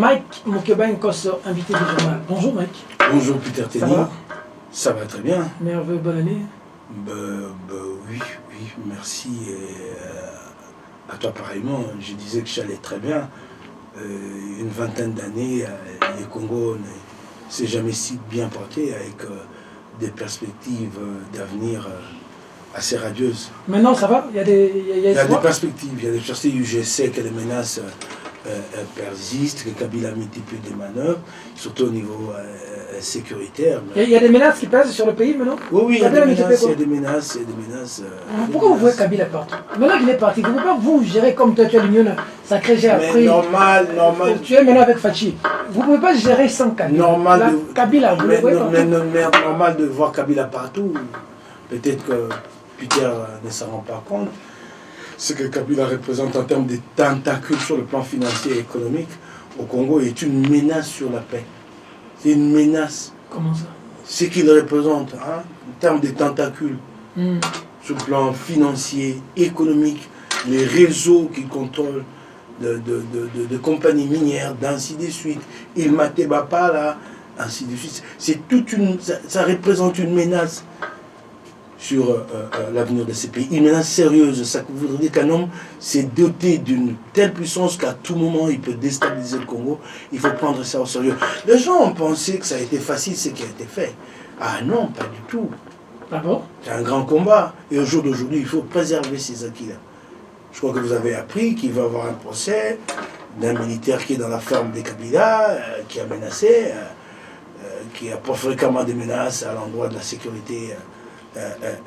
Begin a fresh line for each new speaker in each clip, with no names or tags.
Mike Mokeba Nkosso, invité du journal. Bonjour Mike.
Bonjour Peter Teddy. Ça va très bien.
Merveilleux, bonne année.
Oui, merci. À toi pareillement, je disais que j'allais très bien. Une vingtaine d'années, le Congo ne s'est jamais si bien porté avec des perspectives d'avenir assez radieuses.
Maintenant ça va? Il y a des
perspectives, il y a des perspectives. Je sais que les menaces persistent, que Kabila multiplie des manœuvres, surtout au niveau sécuritaire.
Il y a des menaces qui pèsent sur le pays maintenant?
Oui, il y a des menaces.
Pourquoi vous voyez Kabila partout? Maintenant qu'il est parti, vous ne pouvez pas vous gérer comme toi, tu as l'Union sacrée, j'ai appris.
Normal.
Tu es maintenant avec Fachi. Vous ne pouvez pas gérer sans Kabila. Kabila, vous le voyez partout.
Normal de voir Kabila partout. Peut-être que Peter ne s'en rend pas compte. Ce que Kabila représente en termes de tentacules sur le plan financier et économique au Congo est une menace sur la paix. C'est une menace.
Comment ça?
Ce qu'il représente en termes de tentacules sur le plan financier, économique, les réseaux qu'il contrôle de compagnies minières, ainsi de suite, il Mateba pas là, ainsi de suite. C'est toute ça représente une menace sur l'avenir de ces pays. Une menace sérieuse. Ça voudrait dire qu'un homme s'est doté d'une telle puissance qu'à tout moment il peut déstabiliser le Congo. Il faut prendre ça au sérieux. Les gens ont pensé que ça a été facile ce qui a été fait. Ah non, pas du tout.
Ah bon?
C'est un grand combat. Et au jour d'aujourd'hui, il faut préserver ces acquis-là. Je crois que vous avez appris qu'il va y avoir un procès d'un militaire qui est dans la ferme des Kabila, qui a menacé, qui a pas fréquemment des menaces à l'endroit de la sécurité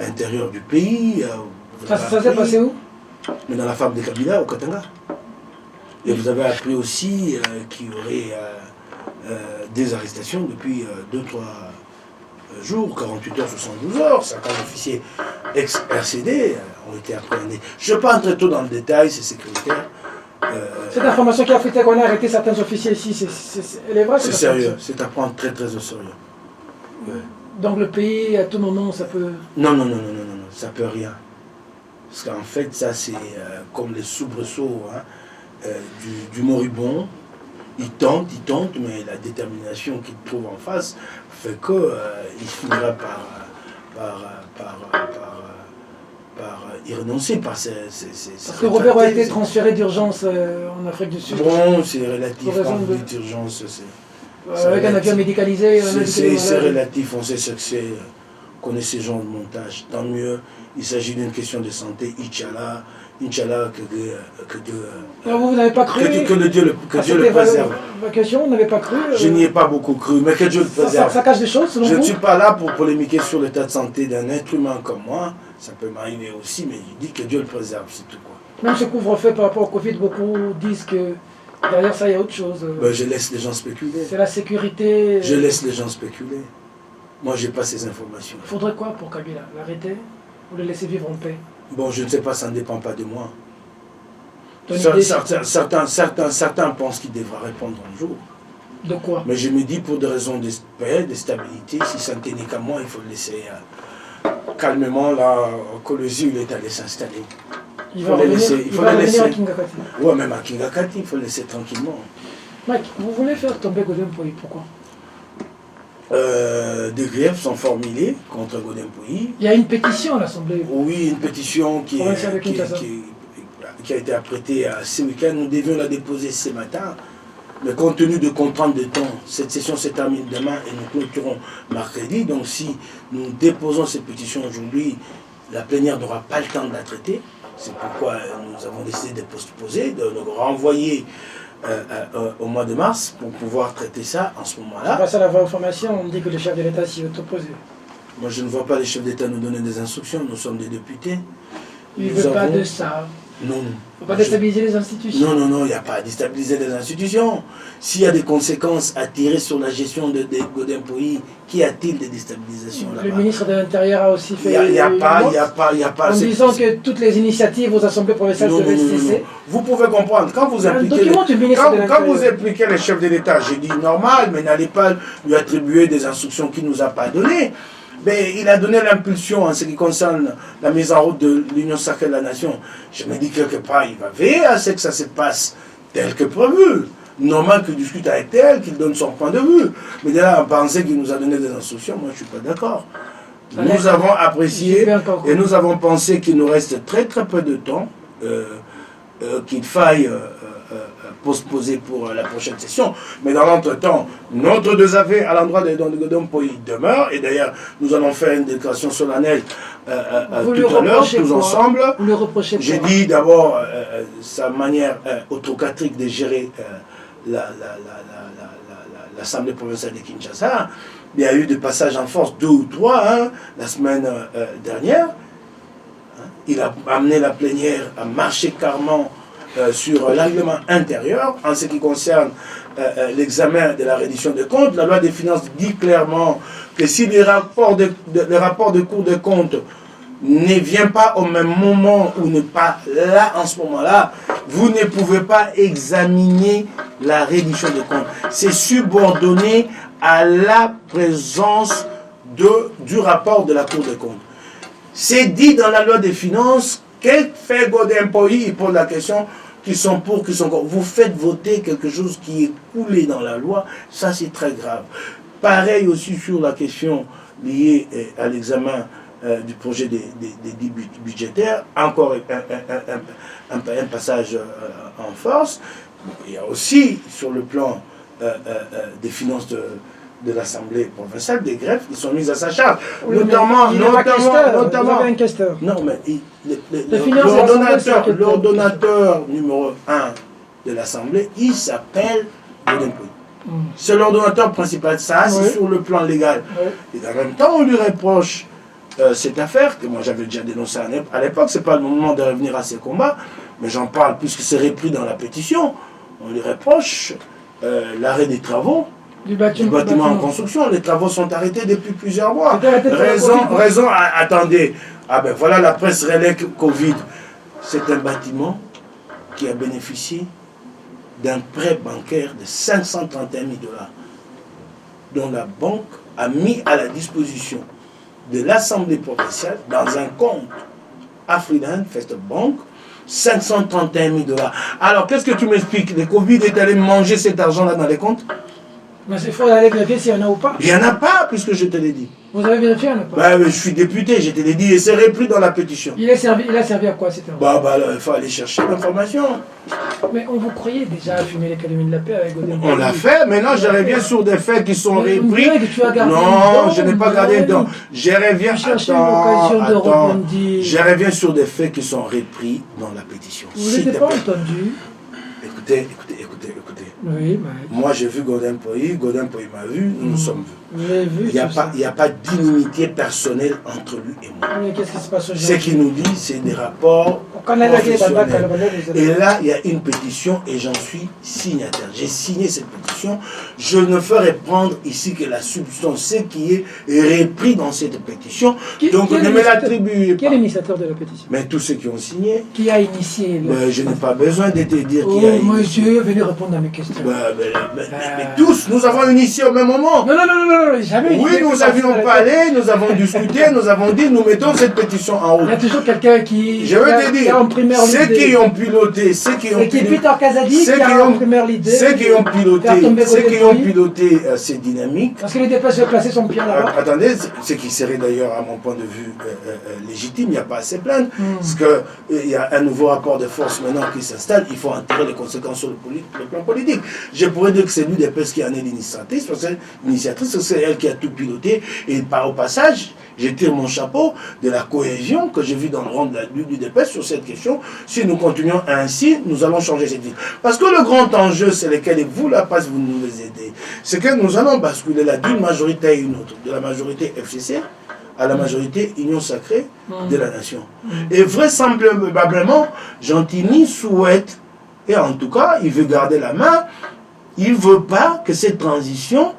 intérieur du pays.
Ça s'est passé où?
Mais dans la ferme de Kabila, au Katanga. Et vous avez appris aussi qu'il y aurait des arrestations depuis 2-3 jours, 48 heures, 72 heures. Certains officiers ex-RCD ont été appréhendés. Je ne vais pas entrer trop dans le détail, c'est sécuritaire.
Cette information qui a fait qu'on a arrêté certains officiers ici, elle est vraie?
C'est sérieux, c'est à prendre très très au sérieux. Ouais.
Donc le pays, à tout moment, ça peut...
Non, ça peut rien. Parce qu'en fait, ça c'est comme les soubresauts du moribond. Il tente, mais la détermination qu'il trouve en face fait qu'il finira par y renoncer par ses
Parce que Robert a été transféré d'urgence en Afrique du Sud.
Bon, c'est relatif, quand vous dites d'urgence,
avec un avion médicalisé.
C'est relatif, on sait ce que c'est. On connaît ces genres de montage. Tant mieux, il s'agit d'une question de santé. Inch'Allah, que Dieu.
Non, vous n'avez pas cru
que Dieu le préserve.
Vacation, vous n'avez pas cru
Je n'y ai pas beaucoup cru, mais que Dieu le préserve.
Ça cache des choses, selon vous?
Je ne suis pas là pour polémiquer sur l'état de santé d'un être humain comme moi. Ça peut m'arriver aussi, mais je dis que Dieu le préserve, c'est tout quoi.
Même ce couvre-feu par rapport au Covid, beaucoup disent que derrière ça, il y a autre chose.
Je laisse les gens spéculer.
C'est la sécurité.
Je laisse les gens spéculer. Moi, je n'ai pas ces informations.
Il faudrait quoi pour Kabila? L'arrêter ou le laisser vivre en paix?
Bon, je ne sais pas, ça ne dépend pas de moi. Certains pensent qu'il devra répondre un jour.
De quoi?
Mais je me dis, pour des raisons de paix, de stabilité, si ça ne tenait qu'à moi, il faut le laisser calmement, là, que le yeux, il est allé s'installer.
Il va revenir à Kingakati.
Oui, même à Kingakati, il faut le laisser tranquillement.
Mike, vous voulez faire tomber Godem Pouy, pourquoi?
Des griefs sont formulés contre Godem Pouy.
Il y a une pétition à l'Assemblée.
Oui, une pétition qui a été apprêtée ce week-end. Nous devions la déposer ce matin. Mais compte tenu de contraintes de temps, cette session se termine demain et nous clôturons mercredi. Donc si nous déposons cette pétition aujourd'hui, la plénière n'aura pas le temps de la traiter. C'est pourquoi nous avons décidé de postposer, de le renvoyer au mois de mars pour pouvoir traiter ça en ce moment-là.
Grâce à la vraie information, on dit que le chef de l'État s'y est opposé.
Moi, je ne vois pas les chefs d'État nous donner des instructions. Nous sommes des députés.
Il ne veut pas de ça.
Non.
Il ne faut pas déstabiliser les institutions.
Non, il n'y a pas à déstabiliser les institutions. S'il y a des conséquences à tirer sur la gestion de Godem Pouy, qu'y a-t-il de déstabilisation là-bas?
Le ministre de l'Intérieur a aussi fait...
Il n'y a pas...
En disant que toutes les initiatives aux assemblées provinciales devaient cesser.
Vous pouvez comprendre, quand vous impliquez les chefs de l'État, j'ai dit normal, mais n'allez pas lui attribuer des instructions qu'il ne nous a pas données. Mais il a donné l'impulsion en ce qui concerne la mise en route de l'Union sacrée de la Nation. Je me dis quelque part, il va veiller à ce que ça se passe tel que prévu. normal qu'il discute avec elle, qu'il donne son point de vue. Mais là, on pensait qu'il nous a donné des instructions, moi je ne suis pas d'accord. Nous avons apprécié et nous avons pensé qu'il nous reste très très peu de temps, qu'il faille postposer pour la prochaine session. Mais dans l'entretemps, notre désaveu à l'endroit de Godon Poyi demeure. Et d'ailleurs, nous allons faire une déclaration solennelle tout à l'heure, tous ensemble. J'ai dit d'abord sa manière autocratique de gérer l'Assemblée provinciale de Kinshasa. Il y a eu des passages en force, 2 ou 3, la semaine dernière. Il a amené la plénière à marcher carrément sur l'argument intérieur en ce qui concerne l'examen de la reddition des comptes. La loi des finances dit clairement que si les rapports de Cour des comptes ne viennent pas au même moment ou ne pas là en ce moment-là, vous ne pouvez pas examiner la reddition des comptes. C'est subordonné à la présence du rapport de la Cour des comptes. C'est dit dans la loi des finances. Quel fait Godin Poyi? Il pose la question, qui sont pour, qui sont contre. Vous faites voter quelque chose qui est coulé dans la loi, ça c'est très grave. Pareil aussi sur la question liée à l'examen du projet des budgétaires, encore un passage en force. Il y a aussi sur le plan des finances de l'Assemblée provinciale, des greffes qui sont mises à sa charge.
Oui,
notamment,
un questeur.
Non, mais l'ordonnateur numéro 1 de l'Assemblée, il s'appelle Godin Poyi. C'est l'ordonnateur principal. Ça, c'est sur le plan légal. Et en même temps, on lui reproche cette affaire, que moi j'avais déjà dénoncée à l'époque. C'est pas le moment de revenir à ces combats, mais j'en parle puisque c'est repris dans la pétition. On lui reproche l'arrêt des travaux du bâtiment en construction. Les travaux sont arrêtés depuis plusieurs mois. Raison, attendez. Ah ben voilà la presse relais Covid. C'est un bâtiment qui a bénéficié d'un prêt bancaire de 531 000 $, dont la banque a mis à la disposition de l'Assemblée provinciale dans un compte Afriland First Bank 531 000 $. Alors qu'est-ce que tu m'expliques? Le Covid est allé manger cet argent-là dans les comptes?
Mais il faut aller vérifier s'il y en a ou pas.
Il n'y en a pas, puisque je te l'ai dit.
Vous avez vérifié ou pas?
Bah, je suis député, je te l'ai dit, et c'est repris dans la pétition.
Il a servi à quoi c'était?
Il faut aller chercher l'information.
Mais on vous croyait déjà fumer l'Académie de la paix avec Godin Poyi.
On l'a fait, maintenant je reviens sur des faits qui sont repris. Non, je n'ai pas gardé dedans. Je reviens, je reviens sur des faits qui sont repris dans la pétition.
Vous n'êtes pas entendu?
Écoutez.
Oui,
moi j'ai vu Godin Poyi m'a vu, nous nous sommes vus.
Vu,
il n'y a pas d'inimité personnelle entre lui et moi.
Mais qu'est-ce qui se passe aujourd'hui?
Ce qu'il nous dit, c'est des rapports professionnels. Et là, il y a une pétition et j'en suis signataire. J'ai signé cette pétition. Je ne ferai prendre ici que la substance, ce qui est repris dans cette pétition. Donc ne me l'attribuez pas.
Qui est l'initiateur de la pétition?
Mais tous ceux qui ont signé.
Qui a initié
Je n'ai pas besoin de te dire qui a initié.
Monsieur, venez répondre à mes questions.
Mais tous, nous avons initié au même moment.
Non, jamais.
Oui, nous avions parlé, nous avons discuté, nous avons dit, nous mettons cette pétition en haut.
Il y a toujours quelqu'un qui...
Je veux te dire, ceux qui ont piloté, ceux qui ont piloté ces dynamiques.
Parce que les dépenses ont placé son pied là-bas.
Attendez, ce qui serait d'ailleurs, à mon point de vue, légitime, il n'y a pas à se plaindre. Parce qu'il y a un nouveau rapport de force maintenant qui s'installe, il faut en tirer les conséquences sur le plan politique. Je pourrais dire que c'est lui des PES qui en est l'initiatrice, parce que c'est elle qui a tout piloté. Et au passage, je tire mon chapeau de la cohésion que j'ai vue dans le rang du DPS sur cette question. Si nous continuons ainsi, nous allons changer cette vie. Parce que le grand enjeu, c'est lequel, et vous, la passe, vous nous aidez, c'est que nous allons basculer là d'une majorité à une autre, de la majorité FCC à la majorité Union Sacrée de la Nation. Et vraisemblablement, Gentilly souhaite, et en tout cas, il veut garder la main, il ne veut pas que cette transition,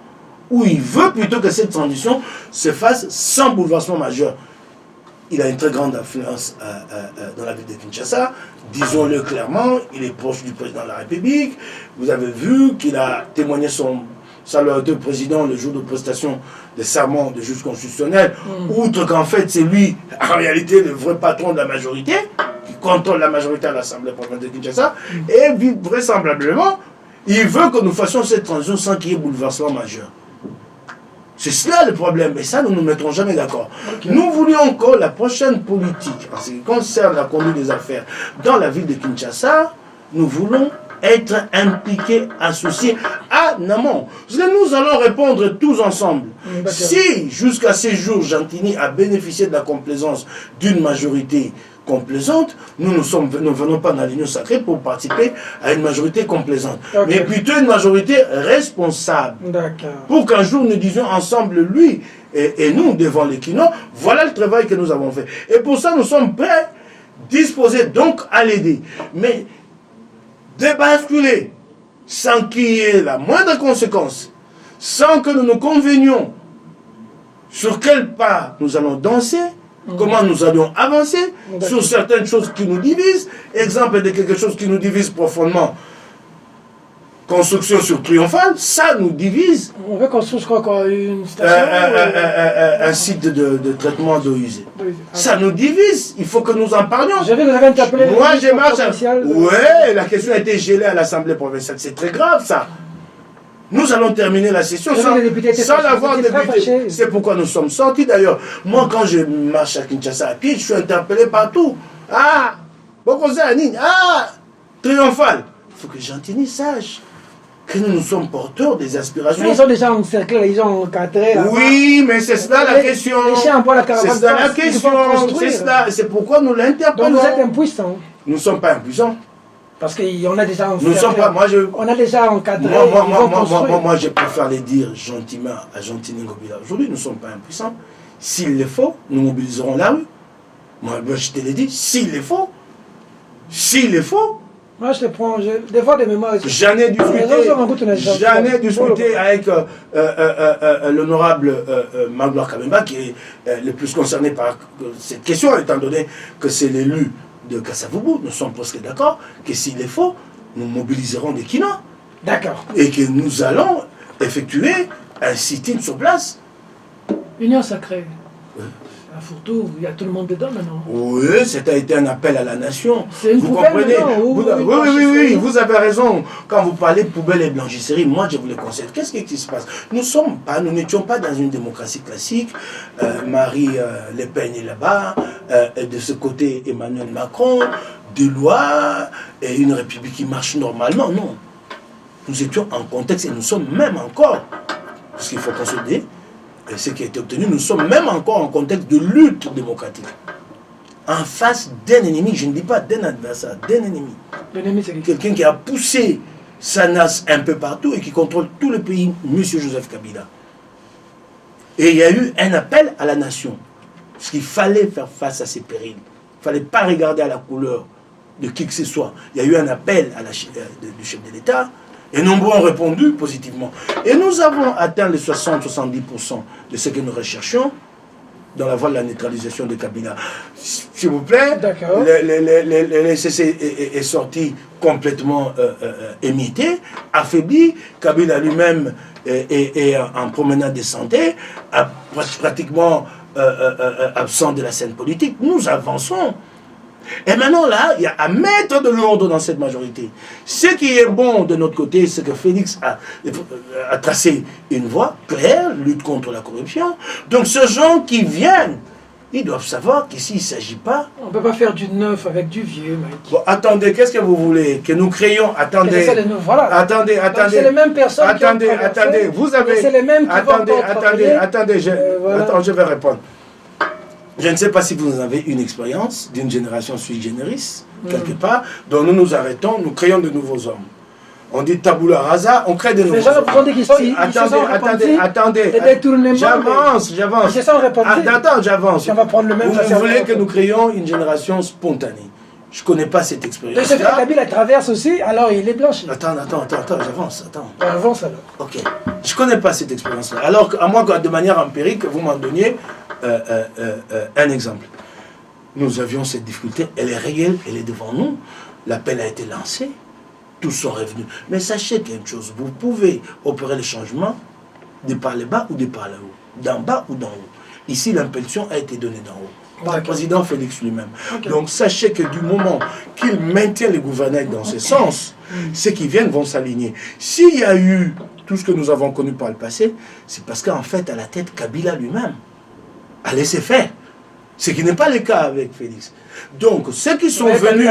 ou il veut plutôt que cette transition se fasse sans bouleversement majeur. Il a une très grande influence dans la ville de Kinshasa, disons-le clairement, il est proche du président de la République. Vous avez vu qu'il a témoigné sa loyauté au président le jour de prestation des serments de juge constitutionnel, outre qu'en fait c'est lui, en réalité, le vrai patron de la majorité, qui contrôle la majorité à l'Assemblée provinciale de Kinshasa, et vraisemblablement, Il veut que nous fassions cette transition sans qu'il y ait bouleversement majeur. C'est cela le problème, et ça nous ne nous mettrons jamais d'accord. Okay. Nous voulions encore la prochaine politique, en ce qui concerne la conduite des affaires dans la ville de Kinshasa, nous voulons être impliqués, associés à Namon. Parce que nous allons répondre tous ensemble. Si, jusqu'à ces jours, Gentini a bénéficié de la complaisance d'une majorité complaisante, nous ne venons pas dans l'union sacrée pour participer à une majorité complaisante, mais plutôt une majorité responsable. Pour qu'un jour nous disions ensemble, lui et nous, devant les Kino, voilà le travail que nous avons fait. Et pour ça, nous sommes prêts, disposés donc à l'aider. Mais de basculer sans qu'il y ait la moindre conséquence, sans que nous nous convenions sur quel pas nous allons danser, comment nous allions avancer sur certaines choses qui nous divisent. Exemple de quelque chose qui nous divise profondément. Construction sur Triomphal, ça nous divise.
On veut construire quoi, une station
un site de traitement d'eau usée. Ça nous divise. Il faut que nous en parlions.
J'ai vu que vous avez interpellé.
Moi, j'ai marché. Ouais, la question a été gelée à l'Assemblée provinciale. C'est très grave, ça. Nous allons terminer la session sans l'avoir débuté. C'est pourquoi nous sommes sortis d'ailleurs. Moi, quand je marche à Kinshasa à pied, je suis interpellé partout. Ah, Bokozani, ah, Triomphal. Il faut que Gentini sache que nous sommes porteurs des aspirations.
Mais ils sont déjà encerclés, ils ont encadré.
Oui, mais c'est cela la question. C'est cela la question. C'est pourquoi nous l'interpellons.
Donc vous êtes impuissants.
Nous ne sommes pas impuissants.
Parce qu'on a déjà
nous sommes pas,
on a déjà encadré.
Moi, je préfère les dire gentiment à Gentini Ngobila. Aujourd'hui, nous ne sommes pas impuissants. S'il le faut, nous mobiliserons la rue. Moi, je te l'ai dit, s'il le faut. S'il le faut.
Moi, je te prends, des fois de mémoire.
J'en ai discuté avec l'honorable Magloire Kabemba, qui est le plus concerné par cette question, étant donné que c'est l'élu de Kassavubu. Nous sommes presque d'accord que s'il est faux, nous mobiliserons des Kino.
D'accord.
Et que nous allons effectuer un sit-in sur place.
Union sacrée. À Fourtou, il y a tout le monde dedans maintenant.
Oui, ça a été un appel à la nation.
C'est une
vous
poubelle
comprenez oui, vous avez raison. Quand vous parlez de poubelle et blanchisserie, moi je vous le conseille. Qu'est-ce qui se passe? Nous n'étions pas dans une démocratie classique. Marie Le Pen est là-bas, de ce côté Emmanuel Macron, des lois et une république qui marche normalement. Non. Nous étions en contexte et nous sommes même encore, parce qu'il faut consolider, et ce qui a été obtenu, nous sommes même encore en contexte de lutte démocratique. En face d'un ennemi, je ne dis pas d'un adversaire, d'un ennemi.
L'ennemi, c'est
quelqu'un qui a poussé sa nasse un peu partout et qui contrôle tout le pays, M. Joseph Kabila. Et il y a eu un appel à la nation. Parce qu'il fallait faire face à ces périls. Il ne fallait pas regarder à la couleur de qui que ce soit. Il y a eu un appel à du chef de l'État. Et nombreux ont répondu positivement. Et nous avons atteint les 60-70% de ce que nous recherchions dans la voie de la neutralisation de Kabila. S'il vous plaît, le NCC est sorti complètement émité, affaibli. Kabila lui-même est en promenade de santé, pratiquement absent de la scène politique. Nous avançons. Et maintenant, là, il y a à mettre de l'ordre dans cette majorité. Ce qui est bon de notre côté, c'est que Félix a tracé une voie claire, lutte contre la corruption. Donc, ces gens qui viennent, ils doivent savoir qu'ici, il ne s'agit pas...
On ne peut pas faire du neuf avec du vieux, mec.
Bon, attendez, qu'est-ce que vous voulez? Que nous créions... Attendez,
voilà.
Attendez.
C'est les mêmes personnes
attendez, vous avez...
C'est les mêmes qui
attendez, je vais répondre. Je ne sais pas si vous avez une expérience d'une génération sui generis, quelque part, dont nous nous arrêtons, nous créons de nouveaux hommes. On dit tabula rasa, on crée de nouveaux hommes. Attendez, j'avance. Attends, j'avance. Vous voulez que nous créions une génération spontanée. Je ne connais pas cette expérience.
Mais Kabila la traverse aussi, alors il est blanchi.
Attends, j'avance.
Avance alors.
Ok. Je ne connais pas cette expérience-là. Alors, à moins que de manière empirique, vous m'en donniez un exemple. Nous avions cette difficulté, elle est réelle, elle est devant nous. L'appel a été lancé, tous sont revenus. Mais sachez qu'il y a une chose, vous pouvez opérer le changement de par le bas ou de par le haut, d'en bas ou d'en haut. Ici, l'impulsion a été donnée d'en haut par le président Félix lui-même. Okay. Donc sachez que du moment qu'il maintient le gouvernement dans ce sens, Ceux qui viennent vont s'aligner. S'il y a eu tout ce que nous avons connu par le passé, c'est parce qu'en fait, à la tête, Kabila lui-même a laissé faire. Ce qui n'est pas le cas avec Félix. Donc, ceux qui sont venus...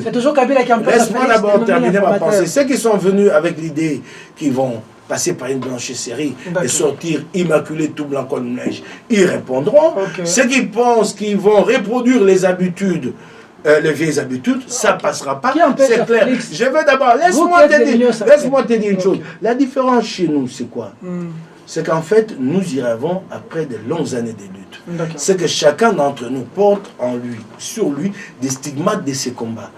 C'est toujours Kabila qui empêche.
Laisse-moi d'abord terminer ma pensée. Ceux qui sont venus avec l'idée qu'ils vont passer par une blanchisserie et sortir immaculés tout blanc comme neige, ils répondront. Ceux qui pensent qu'ils vont reproduire les habitudes, les vieilles habitudes, ça ne passera pas. C'est clair. Je veux d'abord, laisse-moi te dire une chose. La différence chez nous, c'est quoi? C'est qu'en fait, nous y rêvons après de longues années de lutte. C'est que chacun d'entre nous porte en lui, sur lui, des stigmates de ses combats.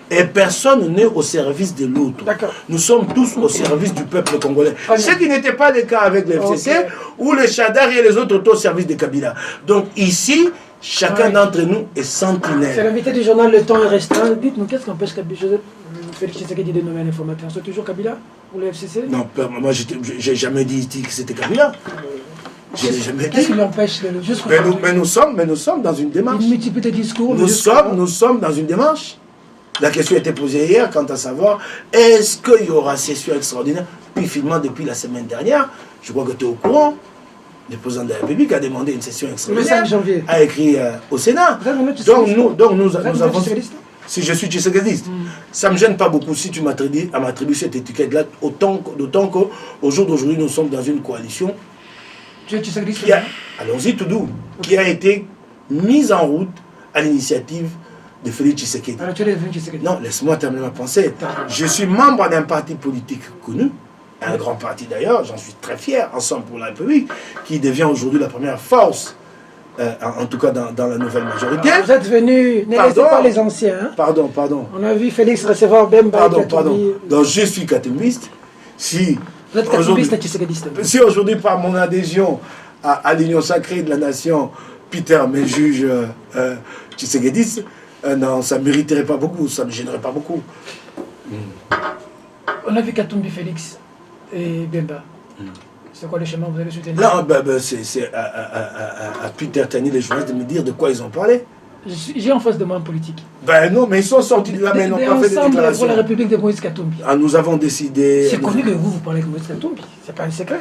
Et personne n'est au service de l'autre. Nous sommes tous au service du peuple congolais. Ce qui n'était pas le cas avec les FCC, où les Chadar et les autres étaient au service de Kabila. Donc ici, chacun d'entre nous est sentinelle.
C'est l'invité du journal Le Temps est restreint. Dites-nous, qu'est-ce qu'empêche Kabila, Félix Tshisekedi de nommer un informateur? C'est toujours Kabila pour le FCC? Non,
moi j'ai jamais dit que c'était Kabila. Je n'ai jamais dit.
Qu'est-ce qui l'empêche de juste
mais nous sommes dans une démarche.
Une multiplicité de discours.
Nous sommes dans une démarche. La question a été posée hier quant à savoir est-ce qu'il y aura session extraordinaire? Puis finalement, depuis la semaine dernière, je crois que tu es au courant, le président de la République a demandé une session extraordinaire.
Le 5 janvier.
A écrit au Sénat. Donc nous avons... Si je suis tshisekidiste, ça ne me gêne pas beaucoup si tu m'attribues cette étiquette-là, d'autant qu'au jour d'aujourd'hui, nous sommes dans une coalition qui a, allons-y tout doux, qui a été mise en route à l'initiative de Félix Tshisekedi.
Alors tu es devenu Tshisekedi?
Non, laisse-moi terminer ma pensée. Je suis membre d'un parti politique connu, un grand parti d'ailleurs, j'en suis très fier, Ensemble pour la République, qui devient aujourd'hui la première force, en tout cas dans la nouvelle majorité.
Alors vous êtes venus, ne laissez pas les anciens. Hein?
Pardon.
On a vu Félix recevoir Bemba.
Pardon. Donc je suis katimbiste. Si
vous êtes katimbiste et tshisekidiste.
Si aujourd'hui par mon adhésion à l'Union sacrée de la nation, Peter me juge tshisekidiste, non, ça ne mériterait pas beaucoup, ça ne me gênerait pas beaucoup.
On a vu Katumbi Félix et Bemba. C'est quoi le chemin que vous allez soutenir?
Non, c'est à Peter Tani, les journalistes, de me dire de quoi ils ont parlé.
J'ai en face de moi un politique.
Non, mais ils sont sortis de là, mais ils n'ont pas fait de déclaration.
Pour la République de Moïse Katumbi.
Nous avons décidé...
C'est connu que vous parlez de Moïse Katumbi. C'est pas un secret.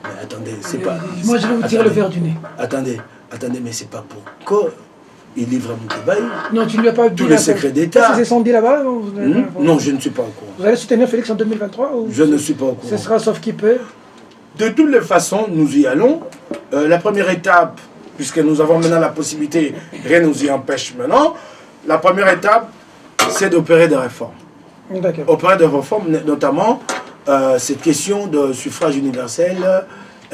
Mais attendez, c'est pas...
Moi, je vais vous tirer le verre du nez.
Attendez, mais c'est pas pour quoi il livre à Moukébaï.
Non, tu ne lui as pas dit...
Tous les secrets d'État.
C'est son dit là-bas?
Non, je ne suis pas au courant.
Vous allez soutenir Félix en 2023 ou...
Je ne suis pas au courant.
Ce sera sauf qui peut.
De toutes les façons, nous y allons. La première étape, puisque nous avons maintenant la possibilité, rien ne nous y empêche maintenant, la première étape, c'est d'opérer des réformes. Opérer des réformes, notamment cette question de suffrage universel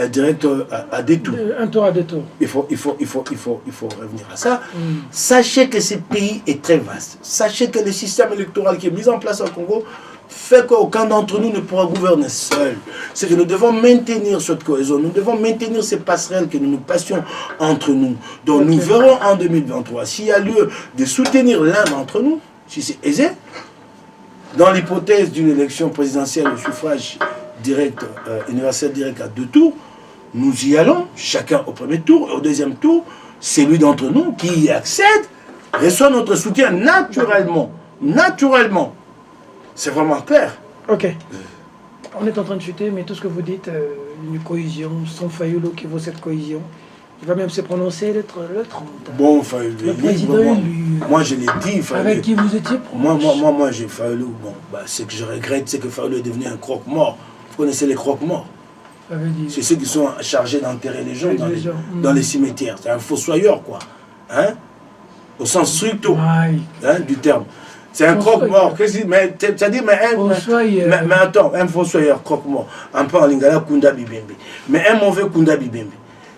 direct à deux tours.
Un tour à deux tours.
Il faut revenir à ça. Sachez que ce pays est très vaste. Sachez que le système électoral qui est mis en place au Congo fait qu'aucun d'entre nous ne pourra gouverner seul. C'est que nous devons maintenir cette cohésion, nous devons maintenir ces passerelles que nous nous passions entre nous. Donc nous verrons en 2023 s'il y a lieu de soutenir l'un d'entre nous, si c'est aisé, dans l'hypothèse d'une élection présidentielle au suffrage direct, universel direct à deux tours, nous y allons, chacun au premier tour, et au deuxième tour, celui d'entre nous qui y accède reçoit notre soutien naturellement. Naturellement. C'est vraiment clair.
Ok. On est en train de chuter, mais tout ce que vous dites, une cohésion, sans Fayulu qui vaut cette cohésion, il va même se prononcer le 30.
Bon, Fayulu.
Le président élu.
Moi, je l'ai dit, Fayulu.
Avec qui vous étiez proche.
Moi, j'ai Fayulu. Bon, ce que je regrette, c'est que Fayulu est devenu un croque-mort. Vous connaissez les croque-morts? C'est ceux qui sont chargés d'enterrer les gens dans les cimetières. C'est un fossoyeur, quoi. Hein? Au sens strict du terme. C'est un croque-mort. C'est-à-dire, mais attends, un fossoyeur croque-mort. Un peu en lingala, Kunda Bibembe. Mais un mauvais Kunda Bibembe.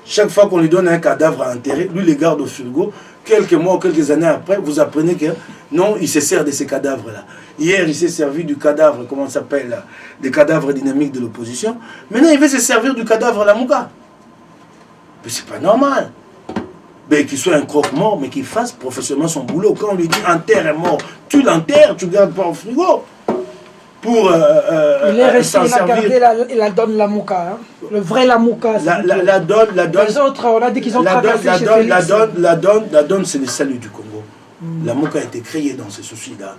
Chaque fois qu'on lui donne un cadavre à enterrer, lui les garde au frigo. Quelques mois, quelques années après, vous apprenez que non, il se sert de ces cadavres-là. Hier, il s'est servi du cadavre, comment ça s'appelle, des cadavres dynamiques de l'opposition. Maintenant, il veut se servir du cadavre Lamuka. Mais c'est pas normal. Qu'il soit un croque-mort, mais qu'il fasse professionnellement son boulot. Quand on lui dit enterre est mort, tu l'enterres, tu ne gardes pas au frigo. Pour
il est resté, il a gardé la donne Lamuka. Hein. Le vrai Lamuka.
La donne.
Les autres, on a dit qu'ils ont traversé chez Félix.
La donne, c'est le salut du Congo. Lamuka a été créé dans ce souci-là.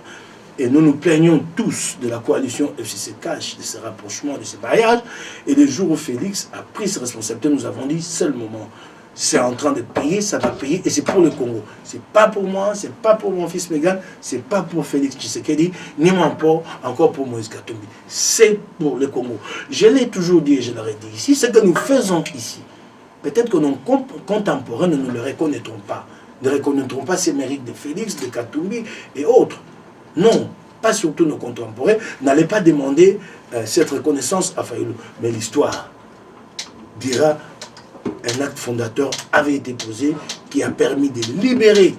Et nous nous plaignons tous de la coalition FCC Cash, de ses rapprochements, de ses mariages. Et le jour où Félix a pris ses responsabilités, nous avons dit, c'est le moment. C'est en train de payer, ça va payer, et c'est pour le Congo. C'est pas pour moi, c'est pas pour mon fils Megan, c'est pas pour Félix Tshisekedi, ni encore pour Moïse Katumbi. C'est pour le Congo. Je l'ai toujours dit et je l'aurais dit ici, ce que nous faisons ici, peut-être que nos contemporains ne nous le reconnaîtront pas. Ne reconnaîtront pas ces mérites de Félix, de Katumbi et autres. Non, pas surtout nos contemporains. N'allez pas demander cette reconnaissance à Fayulu. Mais l'histoire dira un acte fondateur avait été posé qui a permis de libérer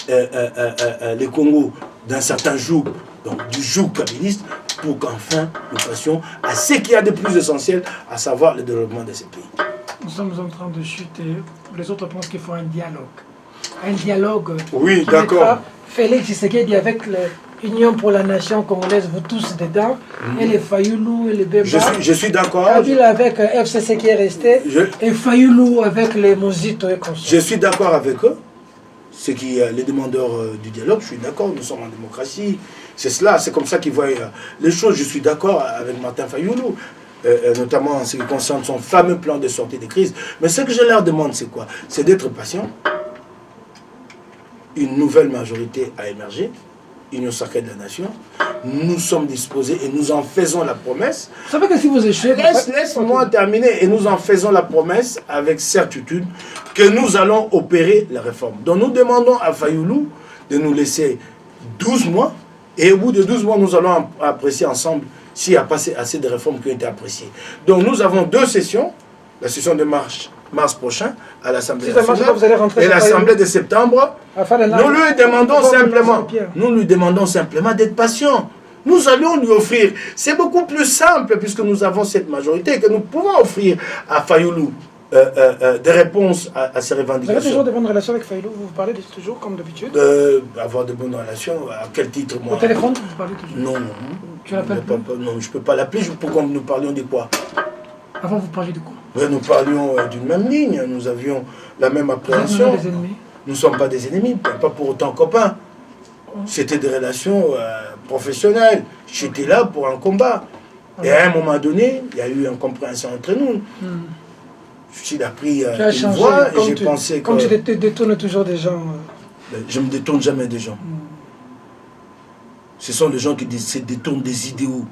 le Congo d'un certain joug, donc du joug kabyliste, pour qu'enfin nous passions à ce qu'il y a de plus essentiel, à savoir le développement de ces pays.
Nous sommes en train de chuter. Les autres pensent qu'il faut un dialogue. Un dialogue.
Oui, d'accord.
Félix Tshisekedi avec l'Union pour la Nation congolaise, vous tous dedans, et les Fayulu et les Bemba.
Je suis d'accord.
Kabila avec FCC qui est resté, et Fayulu avec les Mozito et consorts.
Je suis d'accord avec eux. C'est qui les demandeurs du dialogue, je suis d'accord, nous sommes en démocratie. C'est cela, c'est comme ça qu'ils voient les choses. Je suis d'accord avec Martin Fayulu. Notamment en ce qui concerne son fameux plan de sortie de crise. Mais ce que je leur demande, c'est quoi? C'est d'être patient. Une nouvelle majorité a émergé, Union sacrée de la nation. Nous sommes disposés et nous en faisons la promesse.
Vous savez que si vous échouez...
Laisse-moi terminer. Et nous en faisons la promesse avec certitude que nous allons opérer la réforme. Donc nous demandons à Fayulu de nous laisser 12 mois. Et au bout de 12 mois, nous allons apprécier ensemble s'il y a passé assez de réformes qui ont été appréciées. Donc nous avons 2 sessions. La session de mars prochain à l'Assemblée nationale et l'Assemblée de septembre. Nous lui demandons simplement d'être patient. Nous allons lui offrir. C'est beaucoup plus simple puisque nous avons cette majorité que nous pouvons offrir à Fayulu des réponses à ses revendications.
Vous avez toujours de bonnes relations avec Fayulu? Vous parlez toujours comme d'habitude?
Avoir de bonnes relations, à quel titre moi?
Au téléphone, vous parlez toujours?
Non.
Tu l'appelles pas?
Non, je ne peux pas l'appeler pour que nous parlions de quoi?
Avant, vous parliez de quoi?
Nous parlions d'une même ligne, nous avions la même appréhension.
Vous êtes des ennemis?
Nous ne sommes pas des ennemis, pas pour autant copains. C'était des relations professionnelles. J'étais là pour un combat. Et à un moment donné, il y a eu une compréhension entre nous. Il a pris une voie et j'ai pensé que...
Comme tu détournes toujours des gens...
Je ne me détourne jamais des gens. Ce sont des gens qui se détournent des idéaux.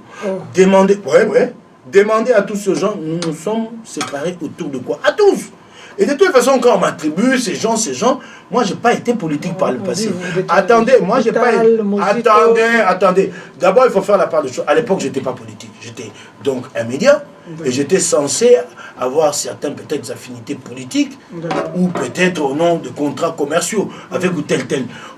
Demandez à tous ces gens, nous nous sommes séparés autour de quoi? À tous! Et de toute façon, quand on m'attribue ces gens, moi, je n'ai pas été politique par le passé. Attendez, moi, j'ai pas été... Attendez. D'abord, il faut faire la part des choses. À l'époque, je n'étais pas politique. J'étais donc un média. Et j'étais censé avoir certaines, peut-être, affinités politiques. Ou peut-être au nom de contrats commerciaux. Avec ou tel.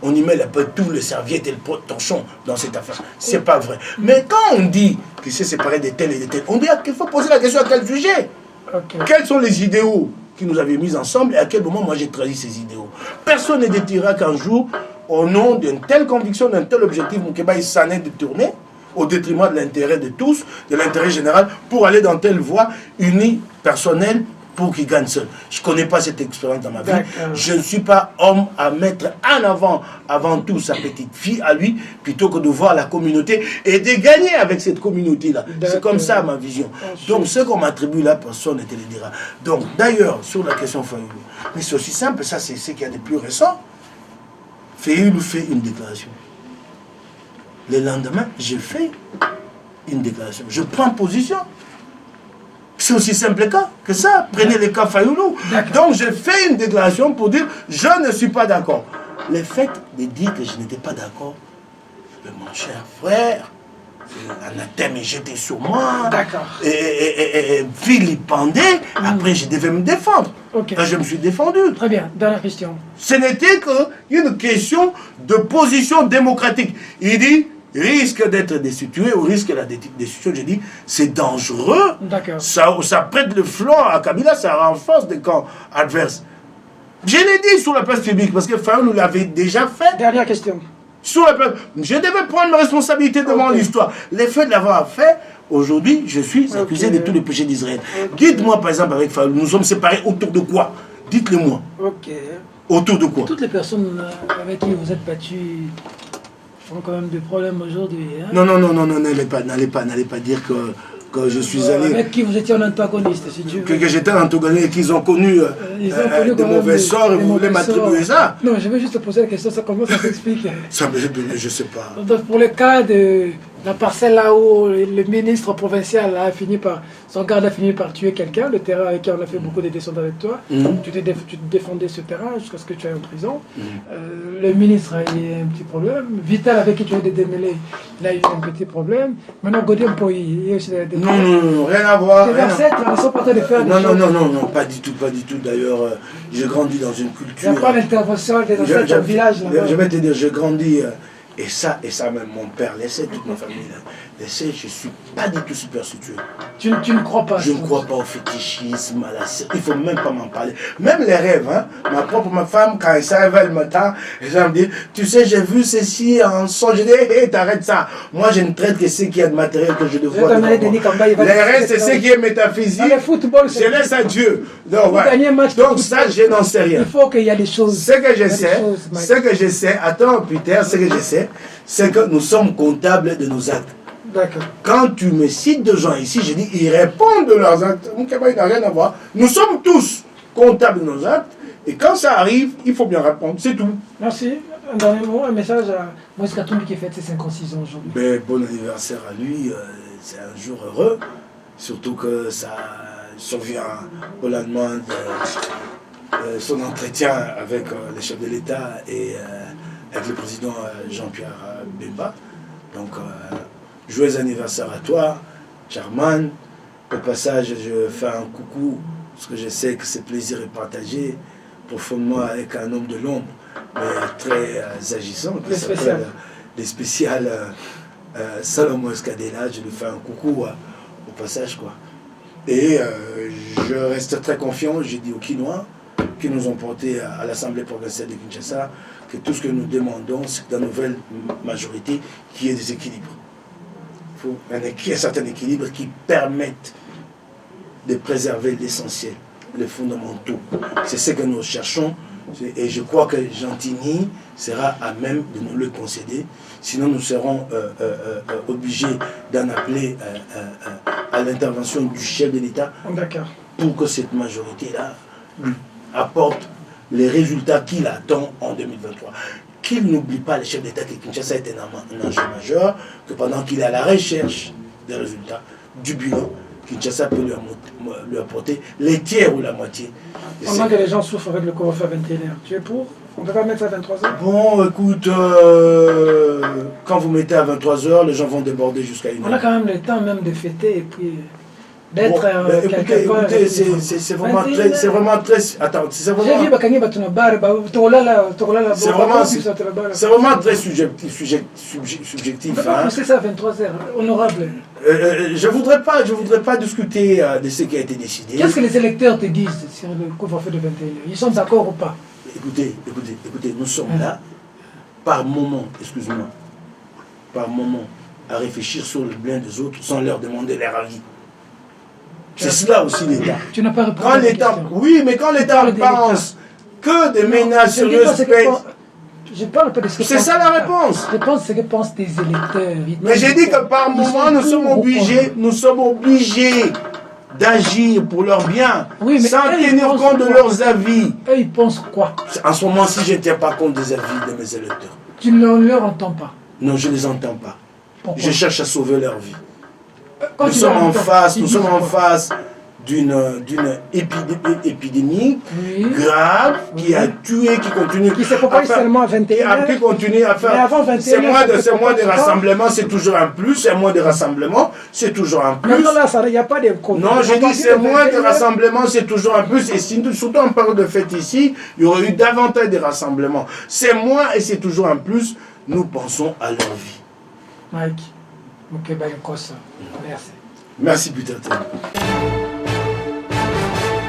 On y met un peu tout le serviette et le torchon dans cette affaire. C'est pas vrai. Mais quand on dit qu'il s'est séparé de tel et de tel, on dit qu'il faut poser la question à quel sujet? Quels sont les idéaux qui nous avaient mis ensemble et à quel moment moi j'ai trahi ces idéaux? Personne ne détira qu'un jour, au nom d'une telle conviction, d'un tel objectif, Moukeba il s'en est détourné au détriment de l'intérêt de tous, de l'intérêt général, pour aller dans telle voie unie, personnelle, pour qu'il gagne seul. Je ne connais pas cette expérience dans ma vie. Je ne suis pas homme à mettre en avant tout, sa petite fille à lui, plutôt que de voir la communauté et de gagner avec cette communauté-là. C'est comme ça ma vision. Donc ce qu'on m'attribue là, personne ne te le dira. Donc d'ailleurs, sur la question Fayulu, mais c'est aussi simple, ça c'est ce qu'il y a de plus récent. Fayulu fait une déclaration. Le lendemain, je fais une déclaration. Je prends position. C'est aussi simple que ça. Prenez le cas Fayulu. Donc, j'ai fait une déclaration pour dire je ne suis pas d'accord. Le fait de dire que je n'étais pas d'accord, mon cher frère, anathème est jeté sur moi. Et vilipendé. Après, je devais me défendre. Là, je me suis défendu.
Très bien. Dernière question.
Ce n'était qu'une question de position démocratique. Il dit risque d'être destitué ou risque la destitution, je dis, c'est dangereux. Ça prête le flanc à Kabila, ça renforce des camps adverses. Je l'ai dit sur la place publique, parce que Fayulu l'avait déjà fait.
Dernière question.
Sur la place, je devais prendre ma responsabilité devant l'histoire. Le fait de l'avoir fait, aujourd'hui, je suis accusé de tous les péchés d'Israël. Dites-moi, par exemple, avec Fayulu, nous sommes séparés autour de quoi? Dites-le-moi. Autour de quoi?
Toutes les personnes avec qui vous êtes battus... ont quand même des problèmes aujourd'hui. Hein?
Non, n'allez pas dire que je suis allé...
Avec qui vous étiez un antagoniste, si tu veux.
Que j'étais un antagoniste et qu'ils ont connu de mauvais sorts et vous voulez m'attribuer ça.
Non, je veux juste te poser la question, ça comment ça s'explique?
Je ne sais pas.
Donc, pour le cas de la parcelle là où le ministre provincial a fini par, son garde a fini par tuer quelqu'un, le terrain avec qui on a fait beaucoup de descentes avec toi, tu te défendais ce terrain jusqu'à ce que tu ailles en prison. Le ministre a eu un petit problème. Vital avec qui tu as des démêlés, il a eu un petit problème. Maintenant, Godin Poy, il y a aussi des
non, rien à voir.
Tes ancêtres, ils sont pas en train de faire des choses.
Non, pas du tout. D'ailleurs, j'ai grandi dans une culture...
Il n'y a pas d'intervention des ancêtres au village là-bas.
Je vais te dire, j'ai grandi... Et ça même, mon père laissait, toute ma famille laissait, je ne suis pas du tout superstitieux.
Tu ne crois pas?
Je ne crois pas au fétichisme, à la... il ne faut même pas m'en parler. Même les rêves, hein, ma femme, quand elle s'arrive le matin, elle me dit, tu sais, j'ai vu ceci en son, je dis, hé, t'arrêtes ça. Moi, je ne traite que ce qui est de matériel que je devrais voir. Les rêves, c'est ce qui est métaphysique.
Le football,
je laisse à Dieu. Donc ça, je n'en sais rien.
Il faut qu'il y ait des choses.
Ce que je sais, attends, Peter, ce que je sais, c'est que nous sommes comptables de nos actes.
D'accord.
Quand tu me cites de gens ici, je dis, ils répondent de leurs actes. Il n'a rien à voir. Nous sommes tous comptables de nos actes. Et quand ça arrive, il faut bien répondre. C'est tout.
Merci. Un dernier mot, un message à Moïse Katumbi qui fête ses 56 ans aujourd'hui.
Ben, bon anniversaire à lui. C'est un jour heureux. Surtout que ça survient au lendemain de son entretien avec les chefs de l'État et avec le président Jean-Pierre Bemba. Donc, joyeux anniversaire à toi, Charman. Au passage, je fais un coucou, parce que je sais que ce plaisir est partagé profondément avec un homme de l'ombre, mais très agissant, qui s'appelle le spécial Salomon Escadena. Je lui fais un coucou au passage, quoi. Et je reste très confiant, j'ai dit aux Quinois, qui nous ont portés à l'Assemblée provinciale de Kinshasa, que tout ce que nous demandons, c'est que dans la nouvelle majorité, qu'il y ait des équilibres. Il faut qu'il y ait un certain équilibre qui permette de préserver l'essentiel, les fondamentaux. C'est ce que nous cherchons, et je crois que Gentilly sera à même de nous le concéder. Sinon, nous serons obligés d'en appeler à l'intervention du chef de l'État pour que cette majorité-là lui apporte les résultats qu'il attend en 2023. Qu'il n'oublie pas, le chef d'État, que Kinshasa est un enjeu majeur, que pendant qu'il est à la recherche des résultats du bilan, Kinshasa peut lui apporter les tiers ou la moitié.
Pendant que les gens souffrent avec le couvre-feu à 21h, tu es pour? On ne peut pas mettre ça à 23h?
Bon, écoute, quand vous mettez à 23h, les gens vont déborder jusqu'à 1h.
On a quand même le temps même de fêter et puis d'être
quelque part. Écoutez, c'est vraiment très... Attends, c'est vraiment... C'est vraiment très subjectif.
On peut pas pousser ça à 23h, honorable.
Je voudrais pas discuter de ce qui a été décidé.
Qu'est-ce que les électeurs te disent sur le couvre-feu de 21h? Ils sont d'accord ou pas?
Écoutez, nous sommes là, par moment, excuse-moi, à réfléchir sur le bien des autres sans leur demander leur avis. C'est cela aussi l'État.
Tu n'as pas répondu à la question.
Oui, mais quand l'État pense que des ménages sérieuses payent...
Je parle pas de ce que
c'est ça la réponse.
Je pense ce que pensent tes électeurs.
Mais j'ai dit que par moment, nous sommes obligés d'agir pour leur bien,
oui,
sans tenir compte de leurs avis.
Eux, ils pensent quoi?
En ce moment-ci, je ne tiens pas compte des avis de mes électeurs.
Tu ne leur entends pas?
Non, je ne les entends pas.
Pourquoi?
Je cherche à sauver leur vie. Nous sommes en face d'une épidémie grave qui a tué, qui continue.
Qui s'est propagée seulement à 21h.
Qui continue à faire. C'est moins de rassemblements, c'est toujours un plus. C'est moins de rassemblements, c'est toujours un plus.
Maintenant, là, il n'y a pas de...
Non, je dis c'est moins de rassemblements, c'est toujours un plus. Et surtout en période de fête ici, il y aurait eu davantage de rassemblements. C'est moins et c'est toujours un plus. Nous pensons à leur vie.
Mike, merci.
Merci, Peter.